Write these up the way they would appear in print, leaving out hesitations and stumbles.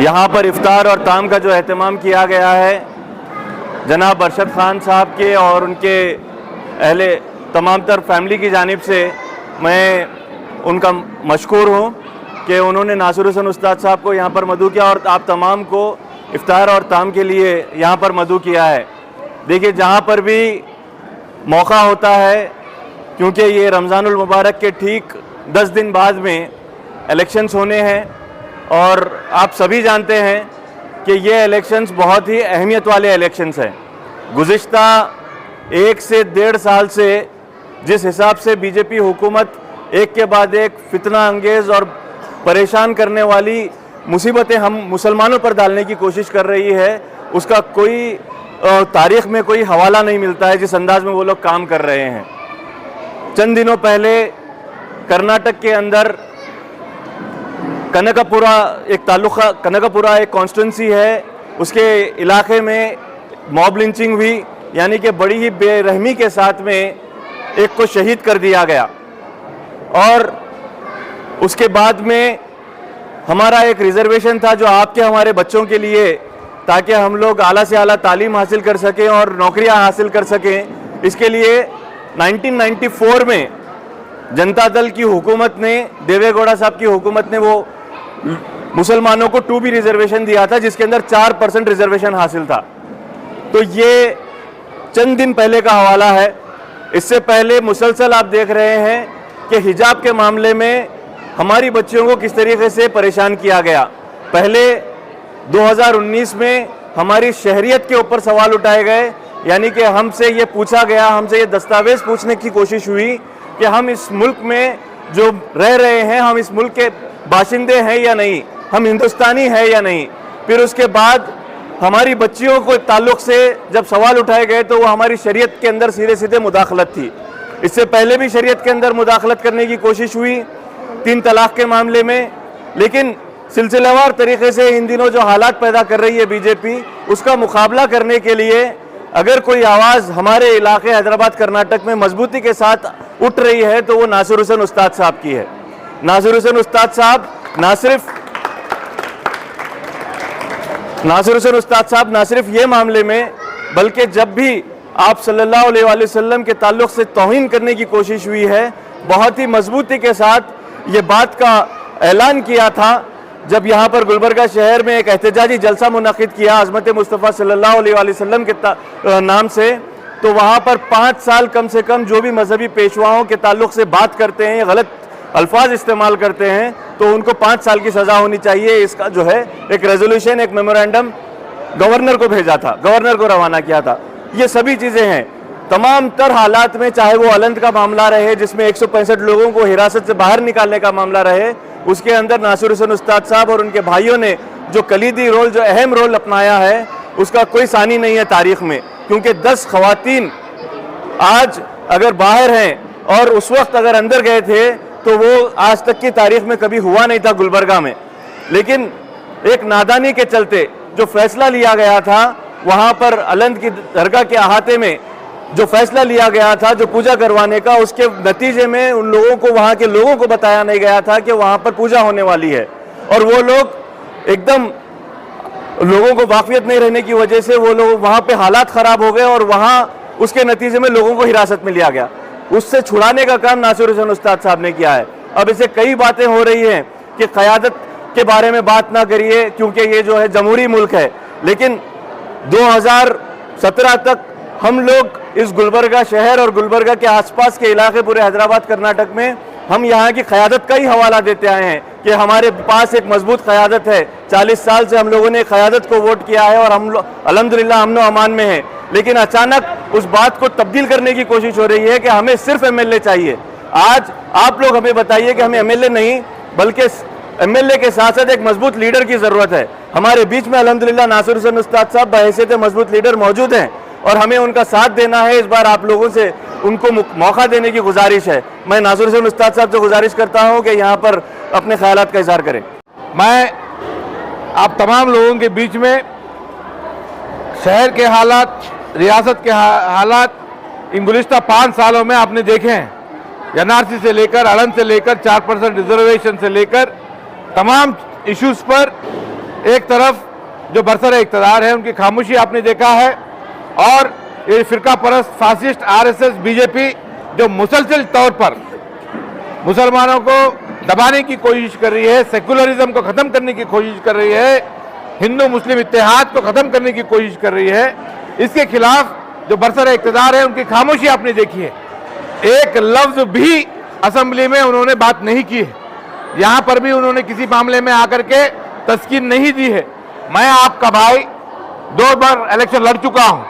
यहाँ पर इफ्तार और ताम का जो एहतमाम किया गया है जनाब अरशद ख़ान साहब के और उनके अहले तमाम तर फैमिली की जानिब से मैं उनका मशकूर हूँ कि उन्होंने नासिर हुसैन उस्ताद साहब को यहाँ पर मदऊ किया और आप तमाम को इफ्तार और ताम के लिए यहाँ पर मदऊ किया है। देखिए, जहाँ पर भी मौका होता है, क्योंकि ये रमज़ानुल मुबारक के ठीक 10 दिन बाद में इलेक्शंस होने हैं और आप सभी जानते हैं कि ये इलेक्शंस बहुत ही अहमियत वाले इलेक्शंस हैं। गुज़िश्ता 1 से 1.5 साल से जिस हिसाब से बीजेपी हुकूमत एक के बाद एक फितना अंगेज़ और परेशान करने वाली मुसीबतें हम मुसलमानों पर डालने की कोशिश कर रही है, उसका कोई तारीख़ में कोई हवाला नहीं मिलता है जिस अंदाज में वो लोग काम कर रहे हैं। चंद दिनों पहले कर्नाटक के अंदर कनकपुरा एक तालुका, कनकपुरा एक कॉन्स्टिट्यूंसी है, उसके इलाके में मॉब लिंचिंग हुई, यानी कि बड़ी ही बेरहमी के साथ में एक को शहीद कर दिया गया। और उसके बाद में हमारा एक रिजर्वेशन था जो आपके हमारे बच्चों के लिए, ताकि हम लोग आला से आला तालीम हासिल कर सकें और नौकरियां हासिल कर सकें। इसके लिए 1994 में जनता दल की हुकूमत ने, देवेगौड़ा साहब की हुकूमत ने वो मुसलमानों को 2B रिजर्वेशन दिया था, जिसके अंदर 4% रिजर्वेशन हासिल था। तो ये चंद दिन पहले का हवाला है। इससे पहले मुसलसल आप देख रहे हैं कि हिजाब के मामले में हमारी बच्चियों को किस तरीके से परेशान किया गया। पहले 2019 में हमारी शहरियत के ऊपर सवाल उठाए गए, यानी कि हमसे ये पूछा गया, हमसे ये दस्तावेज़ पूछने की कोशिश हुई कि हम इस मुल्क में जो रह रहे हैं, हम इस मुल्क के बाशिंदे हैं या नहीं, हम हिंदुस्तानी हैं या नहीं। फिर उसके बाद हमारी बच्चियों को ताल्लुक़ से जब सवाल उठाए गए तो वो हमारी शरीयत के अंदर सीधे सीधे मुदाखलत थी। इससे पहले भी शरीयत के अंदर मुदाखलत करने की कोशिश हुई 3 तलाक़ के मामले में, लेकिन सिलसिलेवार तरीके से इन दिनों जो हालात पैदा कर रही है बीजेपी, उसका मुकाबला करने के लिए अगर कोई आवाज़ हमारे इलाके हैदराबाद कर्नाटक में मजबूती के साथ उठ रही है तो वो नासिर हुसैन उस्ताद साहब की है। नासिर हुसैन उस्ताद साहब ना सिर्फ ये मामले में, बल्कि जब भी आप सल्लल्लाहु अलैहि वसल्लम के ताल्लुक़ से तौहीन करने की कोशिश हुई है, बहुत ही मजबूती के साथ ये बात का ऐलान किया था जब यहाँ पर गुलबर्गा शहर में एक एहतजाजी जलसा मुनक़िद किया अज़मत मुस्तफ़ा सल्लल्लाहु अलैहि वसल्लम के नाम से। तो वहाँ पर 5 साल कम से कम जो भी मजहबी पेशवाओं के ताल्लुक़ से बात करते हैं, गलत अल्फाज इस्तेमाल करते हैं, तो उनको 5 साल की सज़ा होनी चाहिए। इसका जो है एक रेजोल्यूशन, एक मेमोरेंडम गवर्नर को भेजा था, गवर्नर को रवाना किया था। ये सभी चीज़ें हैं। तमाम तर हालात में, चाहे वो अलंद का मामला रहे जिसमें 165 लोगों को हिरासत से बाहर निकालने का मामला रहे, उसके अंदर नासिर हुसैन उस्ताद साहब और उनके भाइयों ने जो कलीदी रोल, जो अहम रोल अपनाया है, उसका कोई सानी नहीं है तारीख़ में। क्योंकि 10 ख़वातीन आज अगर बाहर हैं और उस वक्त अगर अंदर गए थे तो वो आज तक की तारीख़ में कभी हुआ नहीं था गुलबर्गा में। लेकिन एक नादानी के चलते जो फैसला लिया गया था, वहाँ पर अलंद की दरगाह के अहाते में जो फैसला लिया गया था जो पूजा करवाने का, उसके नतीजे में उन लोगों को, वहाँ के लोगों को बताया नहीं गया था कि वहाँ पर पूजा होने वाली है। और वो लोग एकदम, लोगों को वाक़ियत नहीं रहने की वजह से वो लोग वहाँ पे हालात ख़राब हो गए और वहाँ उसके नतीजे में लोगों को हिरासत में लिया गया। उससे छुड़ाने का काम नासिर हुसैन उस्ताद साहब ने किया है। अब इसे कई बातें हो रही हैं कि क़यादत के बारे में बात ना करिए क्योंकि ये जो है जमहूरी मुल्क है, लेकिन 2017 तक हम लोग इस गुलबर्गा शहर और गुलबर्गा के आसपास के इलाके पूरे हैदराबाद कर्नाटक में हम यहाँ की क़यादत का ही हवाला देते आए हैं कि हमारे पास एक मजबूत क़यादत है। 40 साल से हम लोगों ने क़यादत को वोट किया है और हम लोग अल्हम्दुलिल्लाह अमन अमान में हैं। लेकिन अचानक उस बात को तब्दील करने की कोशिश हो रही है कि हमें सिर्फ MLA चाहिए। आज आप लोग हमें बताइए कि हमें एमएलए नहीं बल्कि एमएलए के साथ साथ एक मजबूत लीडर की जरूरत है। हमारे बीच में अल्हम्दुलिल्लाह नासिर हुसैन उस्ताद साहब बहैसियत मजबूत लीडर मौजूद हैं और हमें उनका साथ देना है। इस बार आप लोगों से उनको मौका देने की गुजारिश है। मैं नासिर हुसैन उस्ताद साहब से गुजारिश करता हूं कि यहाँ पर अपने ख्यालात का इजहार करें। मैं आप तमाम लोगों के बीच में शहर के हालात, रियासत के हालात इन गुज़िश्ता 5 सालों में आपने देखे हैं। एनआरसी से लेकर, अड़न से लेकर, 4% रिजर्वेशन से लेकर तमाम इश्यूज़ पर एक तरफ जो बरसर इक़्तिदार है उनकी खामोशी आपने देखा है और ये फ़िरका परस्त फासिस्ट आरएसएस बीजेपी जो मुसलसल तौर पर मुसलमानों को दबाने की कोशिश कर रही है, सेकुलरिज्म को ख़त्म करने की कोशिश कर रही है, हिंदू मुस्लिम इत्तेहाद को ख़त्म करने की कोशिश कर रही है, इसके खिलाफ जो बरसर इक़्तिदार है उनकी खामोशी आपने देखी है। एक लफ्ज़ भी असेंबली में उन्होंने बात नहीं की है। यहाँ पर भी उन्होंने किसी मामले में आकर के तस्कीन नहीं दी है। मैं आपका भाई 2 बार इलेक्शन लड़ चुका हूँ,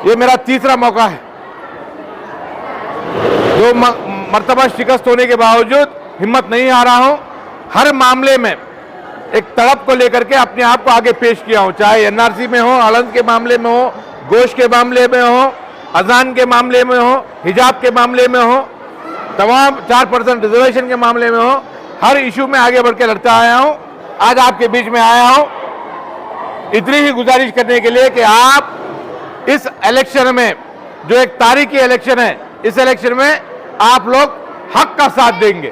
ये मेरा तीसरा मौका है। जो मर्तबा शिकस्त होने के बावजूद हिम्मत नहीं आ रहा हूँ, हर मामले में एक तड़प को लेकर के अपने आप को आगे पेश किया हूँ, चाहे एनआरसी में हो, अलन के मामले में हो, गोश्त के मामले में हो, अजान के मामले में हो, हिजाब के मामले में हो, तमाम 4% रिजर्वेशन के मामले में हो, हर इशू में आगे बढ़ के लड़ता आया हूँ। आज आपके बीच में आया हूँ इतनी ही गुजारिश करने के लिए कि आप इस इलेक्शन में जो एक तारीखी इलेक्शन है, इस इलेक्शन में आप लोग हक का साथ देंगे।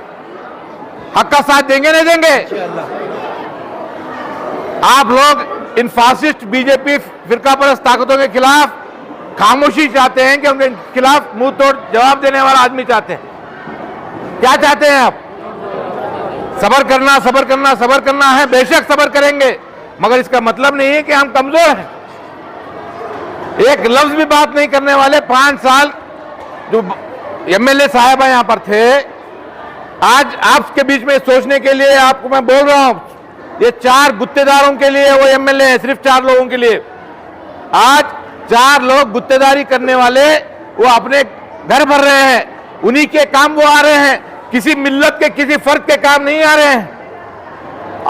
हक का साथ देंगे नहीं देंगे? आप लोग इन फासिस्ट बीजेपी फिरका परस्त ताकतों के खिलाफ खामोशी चाहते हैं कि उनके खिलाफ मुंह तोड़ जवाब देने वाला आदमी चाहते हैं? क्या चाहते हैं आप? सबर करना, सबर करना, सबर करना है। बेशक सबर करेंगे, मगर इसका मतलब नहीं है कि हम कमजोर हैं। एक लफ्ज भी बात नहीं करने वाले 5 साल जो एमएलए साहब यहां पर थे, आज आपके बीच में सोचने के लिए आपको मैं बोल रहा हूं, ये 4 गुत्तेदारों के लिए वो एमएलए है, सिर्फ 4 लोगों के लिए। आज 4 लोग गुत्तेदारी करने वाले वो अपने घर भर रहे हैं, उन्हीं के काम वो आ रहे हैं, किसी मिल्लत के, किसी फर्द के काम नहीं आ रहे हैं।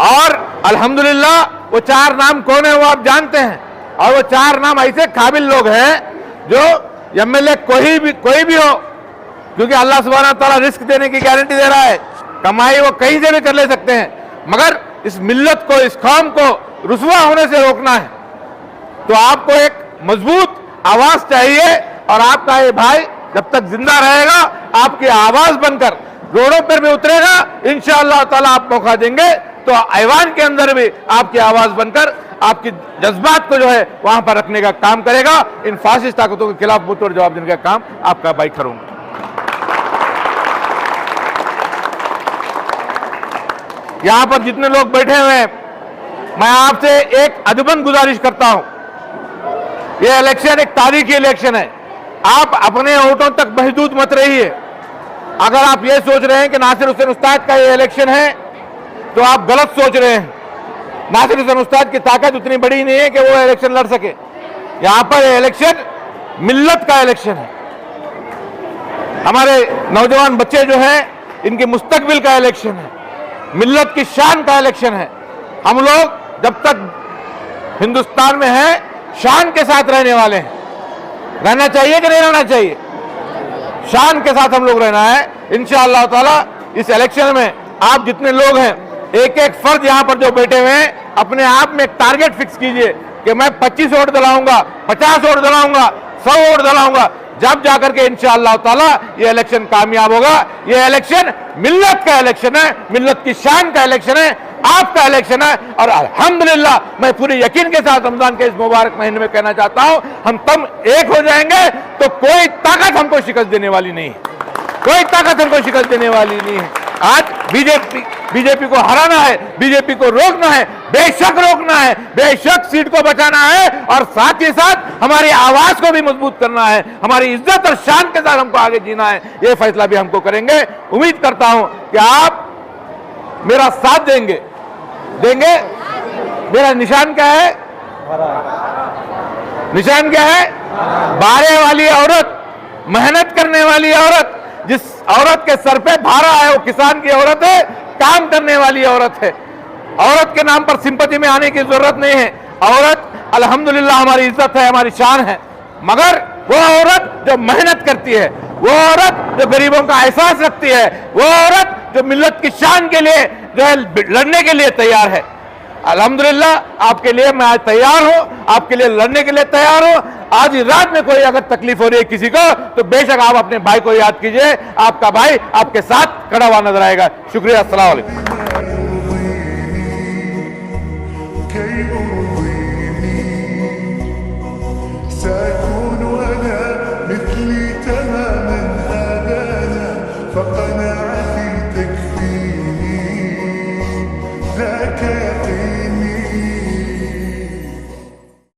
और अल्हम्दुलिल्लाह वो 4 नाम कौन है वो आप जानते हैं, और वो 4 नाम ऐसे काबिल लोग हैं जो एमएलए कोई भी हो, क्योंकि अल्लाह सुब्हानहू व तआला रिस्क देने की गारंटी दे रहा है, कमाई वो कहीं से भी कर ले सकते हैं, मगर इस मिल्लत को, इस कौम को रुसवा होने से रोकना है। तो आपको एक मजबूत आवाज चाहिए, और आपका ये भाई जब तक जिंदा रहेगा आपकी आवाज बनकर रोडों पर भी उतरेगा। इंशाअल्लाह ताला आप मौका देंगे तो ऐवान के अंदर भी आपकी आवाज बनकर आपकी जज्बात को जो है वहां पर रखने का काम करेगा। इन फासिस्ट ताकतों के खिलाफ मुंह तोड़ जवाब देने का काम आपका भाई करूंगा। यहां पर जितने लोग बैठे हुए हैं, मैं आपसे एक अदबन गुजारिश करता हूं, यह इलेक्शन एक तारीखी इलेक्शन है, आप अपने वोटों तक महदूद मत रहिए। अगर आप ये सोच रहे हैं कि नासिर हुसैन उस्ताद का ये इलेक्शन है तो आप गलत सोच रहे हैं। नासिर हुसैन उस्ताद की ताकत उतनी बड़ी नहीं है कि वो इलेक्शन लड़ सके। यहां पर इलेक्शन मिल्लत का इलेक्शन है, हमारे नौजवान बच्चे जो हैं इनके मुस्तकबिल का इलेक्शन है, मिल्लत की शान का इलेक्शन है। हम लोग जब तक हिंदुस्तान में हैं शान के साथ रहने वाले हैं। रहना चाहिए कि नहीं रहना चाहिए? शान के साथ हम लोग रहना है। इंशाअल्लाह ताला इस इलेक्शन में आप जितने लोग हैं, एक एक फर्द यहाँ पर जो बैठे हुए हैं, अपने आप में एक टारगेट फिक्स कीजिए कि मैं 25 वोट दिलाऊंगा, 50 वोट दिलाऊंगा, 100 वोट दिलाऊंगा। जब जाकर के इंशाअल्लाह ताला ये इलेक्शन कामयाब होगा। ये इलेक्शन मिल्लत का इलेक्शन है, मिल्लत की शान का इलेक्शन है, आपका इलेक्शन है। और अल्हम्दुलिल्लाह मैं पूरे यकीन के साथ रमजान के इस मुबारक महीने में कहना चाहता हूं, हम तम एक हो जाएंगे तो कोई ताकत हमको शिकस्त देने वाली नहीं है, कोई ताकत हमको शिकस्त देने वाली नहीं है। आज बीजेपी को हराना है, बीजेपी को रोकना है, बेशक रोकना है, बेशक सीट को बचाना है, और साथ ही साथ हमारी आवाज को भी मजबूत करना है, हमारी इज्जत और शान के साथ हमको आगे जीना है। ये फैसला भी हमको करेंगे। उम्मीद करता हूं कि आप मेरा साथ देंगे। मेरा निशान क्या है? निशान क्या है? बारे वाली औरत, मेहनत करने वाली औरत, जिस औरत के सर पे भारा है वो किसान की औरत है, काम करने वाली औरत है। औरत के नाम पर सिंपति में आने की जरूरत नहीं है। औरत अल्हम्दुलिल्लाह हमारी इज्जत है, हमारी शान है, मगर वो औरत जो मेहनत करती है, वो औरत जो गरीबों का एहसास रखती है, वो औरत जो मिल्लत की शान के लिए जो है लड़ने के लिए तैयार है। अल्हम्दुलिल्लाह आपके लिए मैं आज तैयार हूं, आपके लिए लड़ने के लिए तैयार हूं। आज ही रात में कोई अगर तकलीफ हो रही है किसी को, तो बेशक आप अपने भाई को याद कीजिए, आपका भाई आपके साथ खड़ा हुआ नजर आएगा। शुक्रिया, अस्सलाम वालेकुम।